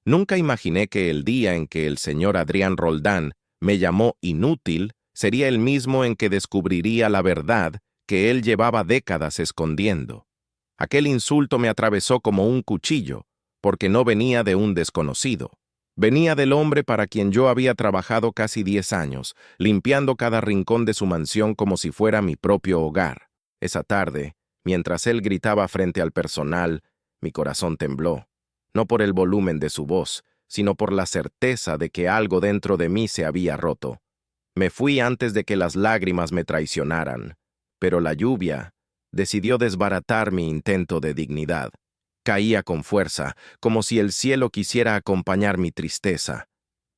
Nunca imaginé que el día en que el señor Adrián Roldán me llamó inútil sería el mismo en que descubriría la verdad que él llevaba décadas escondiendo. Aquel insulto me atravesó como un cuchillo, porque no venía de un desconocido. Venía del hombre para quien yo había trabajado casi 10 años, limpiando cada rincón de su mansión como si fuera mi propio hogar. Esa tarde, mientras él gritaba frente al personal, mi corazón tembló, no por el volumen de su voz, sino por la certeza de que algo dentro de mí se había roto. Me fui antes de que las lágrimas me traicionaran, pero la lluvia decidió desbaratar mi intento de dignidad. Caía con fuerza, como si el cielo quisiera acompañar mi tristeza.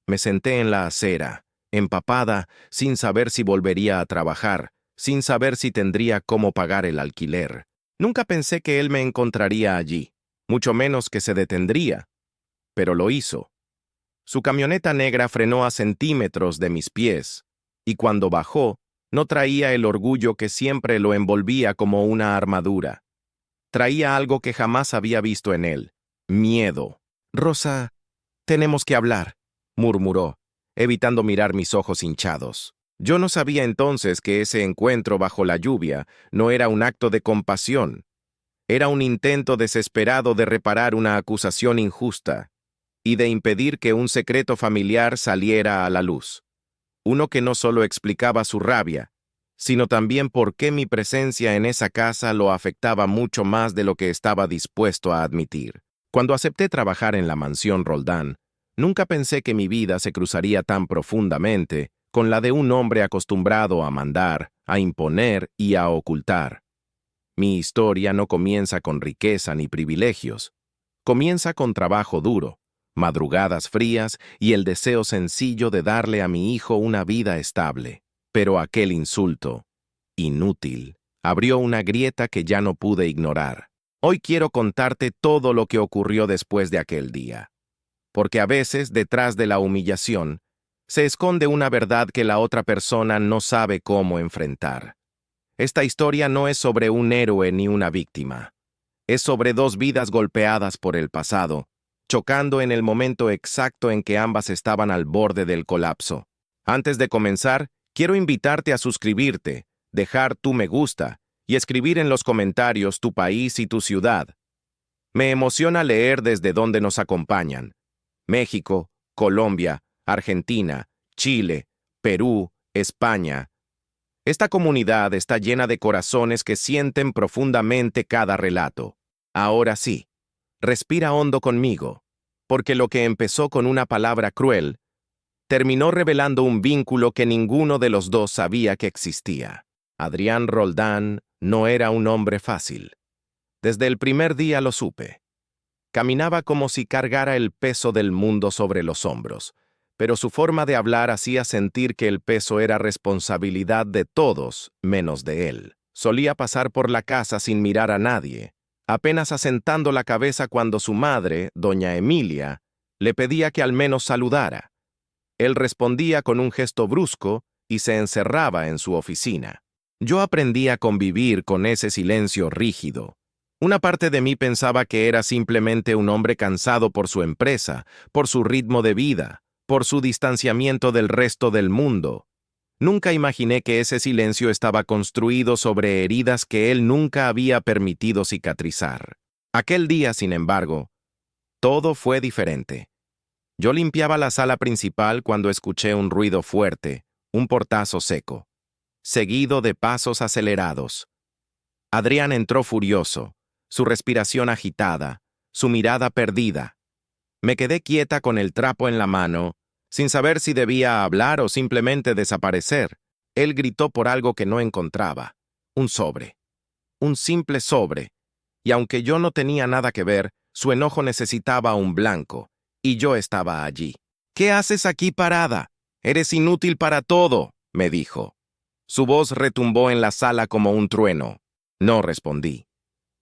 Me senté en la acera, empapada, sin saber si volvería a trabajar, sin saber si tendría cómo pagar el alquiler. Nunca pensé que él me encontraría allí, mucho menos que se detendría, pero lo hizo. Su camioneta negra frenó a centímetros de mis pies, y cuando bajó, no traía el orgullo que siempre lo envolvía como una armadura. Traía algo que jamás había visto en él: miedo. «Rosa, tenemos que hablar», murmuró, evitando mirar mis ojos hinchados. Yo no sabía entonces que ese encuentro bajo la lluvia no era un acto de compasión. Era un intento desesperado de reparar una acusación injusta y de impedir que un secreto familiar saliera a la luz. Uno que no solo explicaba su rabia, sino también por qué mi presencia en esa casa lo afectaba mucho más de lo que estaba dispuesto a admitir. Cuando acepté trabajar en la mansión Roldán, nunca pensé que mi vida se cruzaría tan profundamente con la de un hombre acostumbrado a mandar, a imponer y a ocultar. Mi historia no comienza con riqueza ni privilegios. Comienza con trabajo duro, madrugadas frías y el deseo sencillo de darle a mi hijo una vida estable. Pero aquel insulto, inútil, abrió una grieta que ya no pude ignorar. Hoy quiero contarte todo lo que ocurrió después de aquel día. Porque a veces, detrás de la humillación, se esconde una verdad que la otra persona no sabe cómo enfrentar. Esta historia no es sobre un héroe ni una víctima. Es sobre dos vidas golpeadas por el pasado, chocando en el momento exacto en que ambas estaban al borde del colapso. Antes de comenzar, quiero invitarte a suscribirte, dejar tu me gusta y escribir en los comentarios tu país y tu ciudad. Me emociona leer desde dónde nos acompañan: México, Colombia, Argentina, Chile, Perú, España. Esta comunidad está llena de corazones que sienten profundamente cada relato. Ahora sí, respira hondo conmigo, porque lo que empezó con una palabra cruel terminó revelando un vínculo que ninguno de los dos sabía que existía. Adrián Roldán no era un hombre fácil. Desde el primer día lo supe. Caminaba como si cargara el peso del mundo sobre los hombros, pero su forma de hablar hacía sentir que el peso era responsabilidad de todos menos de él. Solía pasar por la casa sin mirar a nadie, apenas asentando la cabeza cuando su madre, doña Emilia, le pedía que al menos saludara. Él respondía con un gesto brusco y se encerraba en su oficina. Yo aprendí a convivir con ese silencio rígido. Una parte de mí pensaba que era simplemente un hombre cansado por su empresa, por su ritmo de vida, por su distanciamiento del resto del mundo. Nunca imaginé que ese silencio estaba construido sobre heridas que él nunca había permitido cicatrizar. Aquel día, sin embargo, todo fue diferente. Yo limpiaba la sala principal cuando escuché un ruido fuerte, un portazo seco, seguido de pasos acelerados. Adrián entró furioso, su respiración agitada, su mirada perdida. Me quedé quieta con el trapo en la mano, sin saber si debía hablar o simplemente desaparecer. Él gritó por algo que no encontraba: un sobre. Un simple sobre. Y aunque yo no tenía nada que ver, su enojo necesitaba un blanco. Y yo estaba allí. «¿Qué haces aquí parada? Eres inútil para todo», me dijo. Su voz retumbó en la sala como un trueno. No respondí.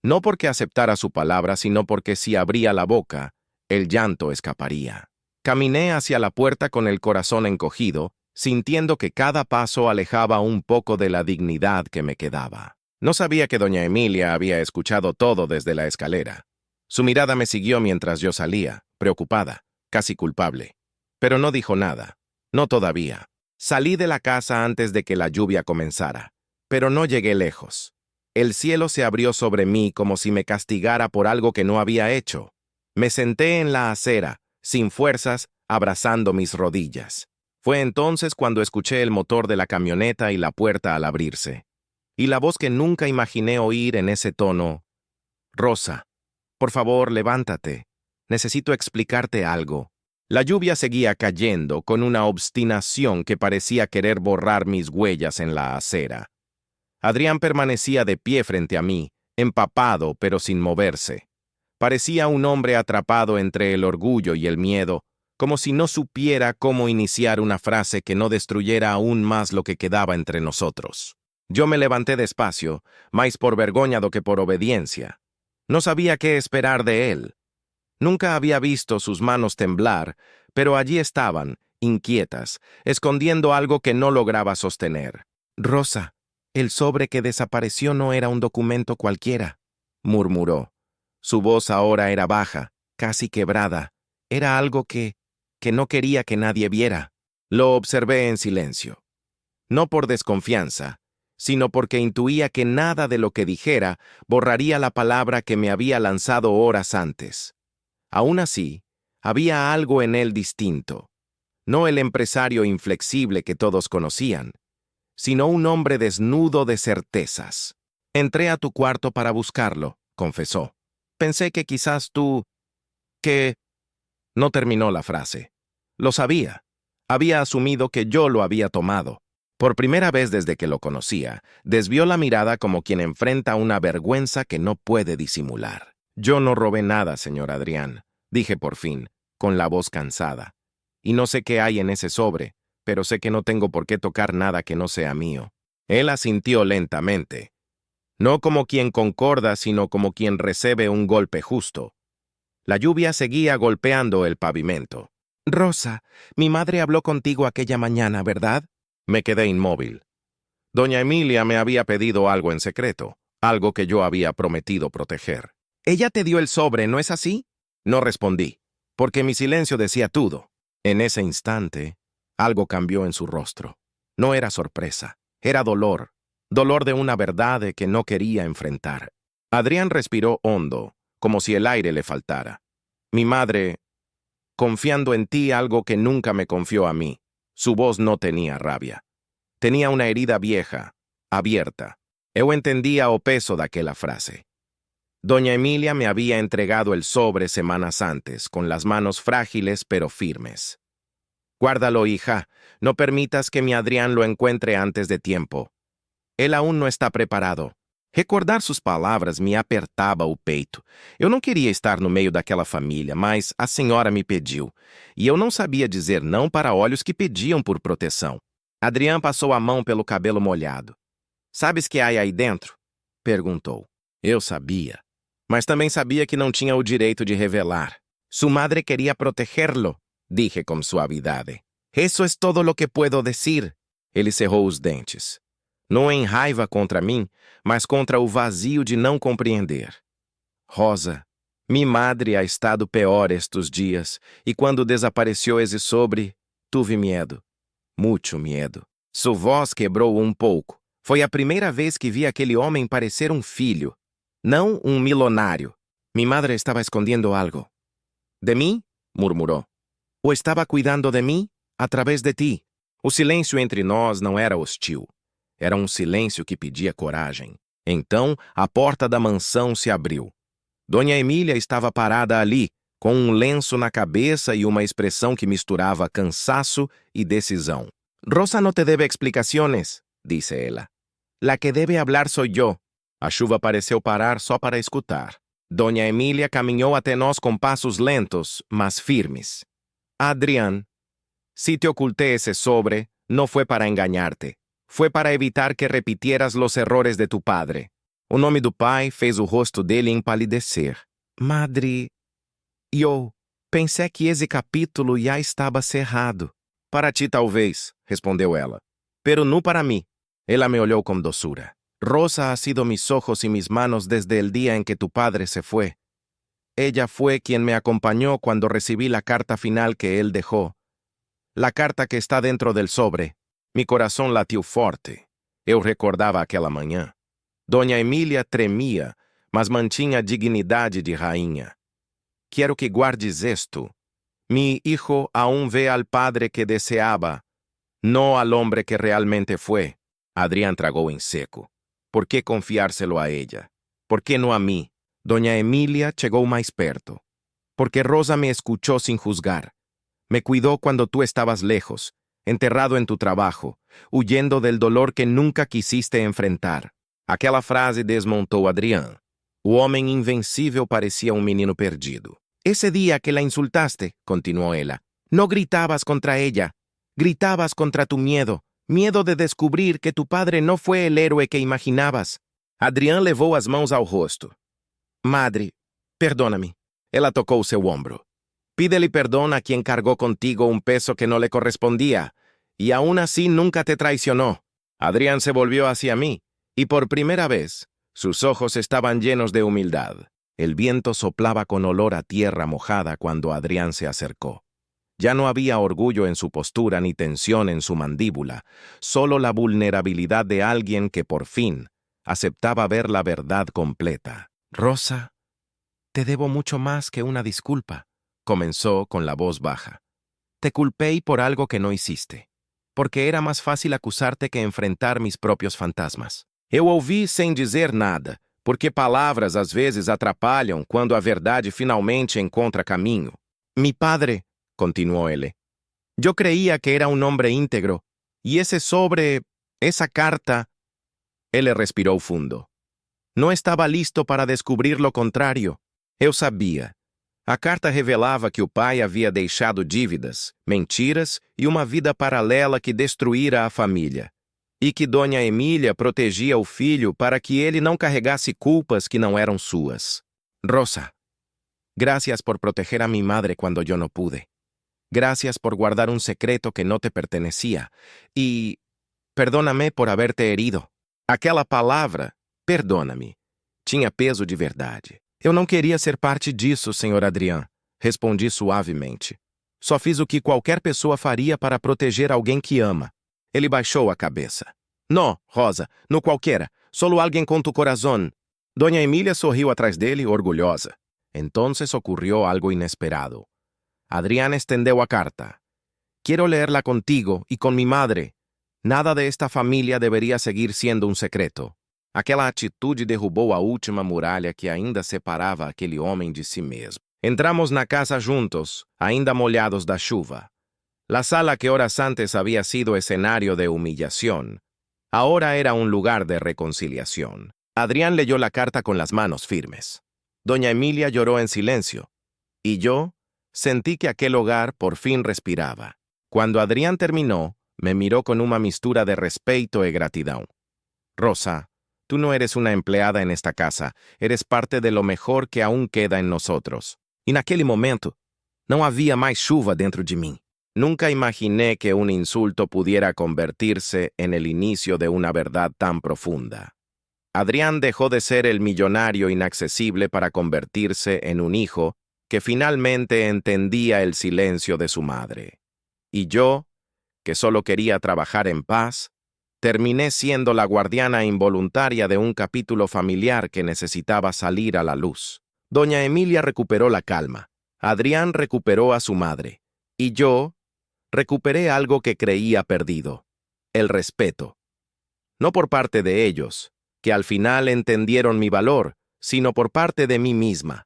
No porque aceptara su palabra, sino porque si abría la boca, el llanto escaparía. Caminé hacia la puerta con el corazón encogido, sintiendo que cada paso alejaba un poco de la dignidad que me quedaba. No sabía que doña Emilia había escuchado todo desde la escalera. Su mirada me siguió mientras yo salía, preocupada. casi culpable. Pero no dijo nada. No todavía. Salí de la casa antes de que la lluvia comenzara, pero no llegué lejos. El cielo se abrió sobre mí como si me castigara por algo que no había hecho. Me senté en la acera, sin fuerzas, abrazando mis rodillas. Fue entonces cuando escuché el motor de la camioneta y la puerta al abrirse. Y la voz que nunca imaginé oír en ese tono: Rosa, por favor, levántate. Necesito explicarte algo. La lluvia seguía cayendo con una obstinación que parecía querer borrar mis huellas en la acera. Adrián permanecía de pie frente a mí, empapado pero sin moverse. Parecía un hombre atrapado entre el orgullo y el miedo, como si no supiera cómo iniciar una frase que no destruyera aún más lo que quedaba entre nosotros. Yo me levanté despacio, más por vergüenza que por obediencia. No sabía qué esperar de él. Nunca había visto sus manos temblar, pero allí estaban, inquietas, escondiendo algo que no lograba sostener. Rosa, el sobre que desapareció no era un documento cualquiera, murmuró. Su voz ahora era baja, casi quebrada. Era algo que no quería que nadie viera. Lo observé en silencio. No por desconfianza, sino porque intuía que nada de lo que dijera borraría la palabra que me había lanzado horas antes. Aún así, había algo en él distinto. No el empresario inflexible que todos conocían, sino un hombre desnudo de certezas. Entré a tu cuarto para buscarlo, confesó. Pensé que quizás tú... que... No terminó la frase. Lo sabía. Había asumido que yo lo había tomado. Por primera vez desde que lo conocía, desvió la mirada como quien enfrenta una vergüenza que no puede disimular. Yo no robé nada, señor Adrián, dije por fin, con la voz cansada. Y no sé qué hay en ese sobre, pero sé que no tengo por qué tocar nada que no sea mío. Él asintió lentamente. No como quien concorda, sino como quien recibe un golpe justo. La lluvia seguía golpeando el pavimento. Rosa, mi madre habló contigo aquella mañana, ¿verdad? Me quedé inmóvil. Doña Emilia me había pedido algo en secreto, algo que yo había prometido proteger. Ella te dio el sobre, ¿no es así? No respondí, porque mi silencio decía todo. En ese instante, algo cambió en su rostro. No era sorpresa, era dolor. Dolor de una verdad que no quería enfrentar. Adrián respiró hondo, como si el aire le faltara. Mi madre, confiando en ti algo que nunca me confió a mí. Su voz no tenía rabia. Tenía una herida vieja, abierta. Eu entendía o peso daquela frase. Doña Emilia me había entregado el sobre semanas antes, con las manos frágiles pero firmes. Guárdalo, hija. No permitas que mi Adrián lo encuentre antes de tiempo. Él aún no está preparado. Recordar suas palavras me apertava o peito. Eu não queria estar no meio daquela família, mas a senhora me pediu. E eu não sabia dizer não para olhos que pediam por proteção. Adrián passou a mão pelo cabelo molhado. Sabes que há aí dentro? Perguntou. Eu sabia. Mas também sabia que não tinha o direito de revelar. Su madre quería protegerlo, dije com suavidade. Eso es todo lo que puedo decir. Ele cerrou os dentes. Não em raiva contra mim, mas contra o vazio de não compreender. Rosa, mi madre ha estado peor estes dias, e quando desapareceu esse sobre, tuve medo. Muito medo. Sua voz quebrou um pouco. Foi a primeira vez que vi aquele homem parecer um filho, não um milionário. Mi madre estava escondendo algo. ¿De mí? Murmurou. ¿O estava cuidando de mí? A través de ti. O silêncio entre nós não era hostil. Era um silêncio que pedia coragem. Então, a porta da mansão se abriu. Dona Emília estava parada ali, com um lenço na cabeça e uma expressão que misturava cansaço e decisão. Rosa não te debe explicaciones, disse ela. La que debe hablar soy yo. A chuva pareceu parar só para escutar. Dona Emília caminhou até nós com passos lentos, mas firmes. Adrián, si te oculté ese sobre, no fue para engañarte. Fue para evitar que repitieras los errores de tu padre. O nome do pai fez o rosto dele empalidecer. Madre, eu pensei que esse capítulo já estava cerrado. Para ti, talvez, respondeu ela. Pero no para mí. Ela me olhou com doçura. Rosa ha sido mis ojos y mis manos desde el día en que tu padre se fue. ella fue quien me acompañó cuando recibí la carta final que él dejó. La carta que está dentro del sobre. Mi coração latiu forte. Eu recordava aquela manhã. Dona Emília tremia, mas mantinha a dignidade de rainha. Quero que guardes esto. Mi hijo aún ve al padre que deseaba, no al hombre que realmente fue. Adrián tragó en seco. ¿Por qué confiárselo a ella? ¿Por qué no a mí? Doña Emilia chegou mais perto. Porque Rosa me escuchó sin juzgar. Me cuidó cuando tú estabas lejos, enterrado en tu trabajo, huyendo del dolor que nunca quisiste enfrentar. Aquela frase desmontou Adrián. O homem invencível parecia um menino perdido. Ese día que la insultaste, continuó ella, no gritabas contra ella, gritabas contra tu miedo, miedo de descubrir que tu padre no fue el héroe que imaginabas. Adrián levou as mãos ao rosto. Madre, perdóname. Ela tocou seu ombro. Pídele perdón a quien cargó contigo un peso que no le correspondía, y aún así nunca te traicionó. Adrián se volvió hacia mí, y por primera vez, sus ojos estaban llenos de humildad. El viento soplaba con olor a tierra mojada cuando Adrián se acercó. Ya no había orgullo en su postura ni tensión en su mandíbula, solo la vulnerabilidad de alguien que por fin aceptaba ver la verdad completa. Rosa, te debo mucho más que una disculpa, comenzó con la voz baja. Te culpé por algo que no hiciste, porque era más fácil acusarte que enfrentar mis propios fantasmas. Eu ouvi sem dizer nada, porque palavras às vezes atrapalham quando a verdade finalmente encontra caminho. Mi padre, continuó él, yo creía que era un hombre íntegro, y ese sobre, esa carta, él respiró fundo. No estaba listo para descobrir lo contrario. Eu sabia. A carta revelava que o pai havia deixado dívidas, mentiras e uma vida paralela que destruíra a família. E que Dona Emília protegia o filho para que ele não carregasse culpas que não eram suas. Rosa, gracias por proteger a mi madre cuando yo no pude. Gracias por guardar un secreto que no te pertenecía. Y perdóname por haberte herido. Aquela palavra, perdona-me, tinha peso de verdade. Eu não queria ser parte disso, Sr. Adrián, respondi suavemente. Só fiz o que qualquer pessoa faria para proteger alguém que ama. Ele baixou a cabeça. No, Rosa, no qualquer, solo alguém com tu corazón. Doña Emília sorriu atrás dele, orgulhosa. Entonces ocurrió algo inesperado. Adrián extendeu a carta. Quiero leerla contigo y con mi madre. Nada de esta familia debería seguir siendo un secreto. Aquela atitude derrubou a última muralha que ainda separava aquele homem de si mesmo. Entramos na casa juntos, ainda molhados da chuva. La sala que horas antes había sido escenario de humillación, ahora era un lugar de reconciliación. Adrián leyó la carta con las manos firmes. Doña Emilia lloró en silencio, y yo sentí que aquel hogar por fin respiraba. Cuando Adrián terminó, me miró con una mistura de respeto y gratitud. Rosa, tú no eres una empleada en esta casa, eres parte de lo mejor que aún queda en nosotros. Y naquele momento, no había más chuva dentro de mí. Nunca imaginé que un insulto pudiera convertirse en el inicio de una verdad tan profunda. Adrián dejó de ser el millonario inaccesible para convertirse en un hijo que finalmente entendía el silencio de su madre. Y yo, que solo quería trabajar en paz, terminé siendo la guardiana involuntaria de un capítulo familiar que necesitaba salir a la luz. Doña Emilia recuperó la calma, Adrián recuperó a su madre, y yo recuperé algo que creía perdido, el respeto. No por parte de ellos, que al final entendieron mi valor, sino por parte de mí misma.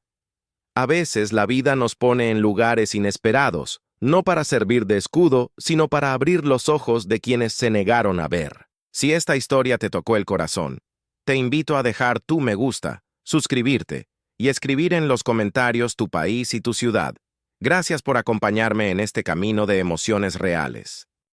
A veces la vida nos pone en lugares inesperados, no para servir de escudo, sino para abrir los ojos de quienes se negaron a ver. Si esta historia te tocó el corazón, te invito a dejar tu me gusta, suscribirte y escribir en los comentarios tu país y tu ciudad. Gracias por acompañarme en este camino de emociones reales.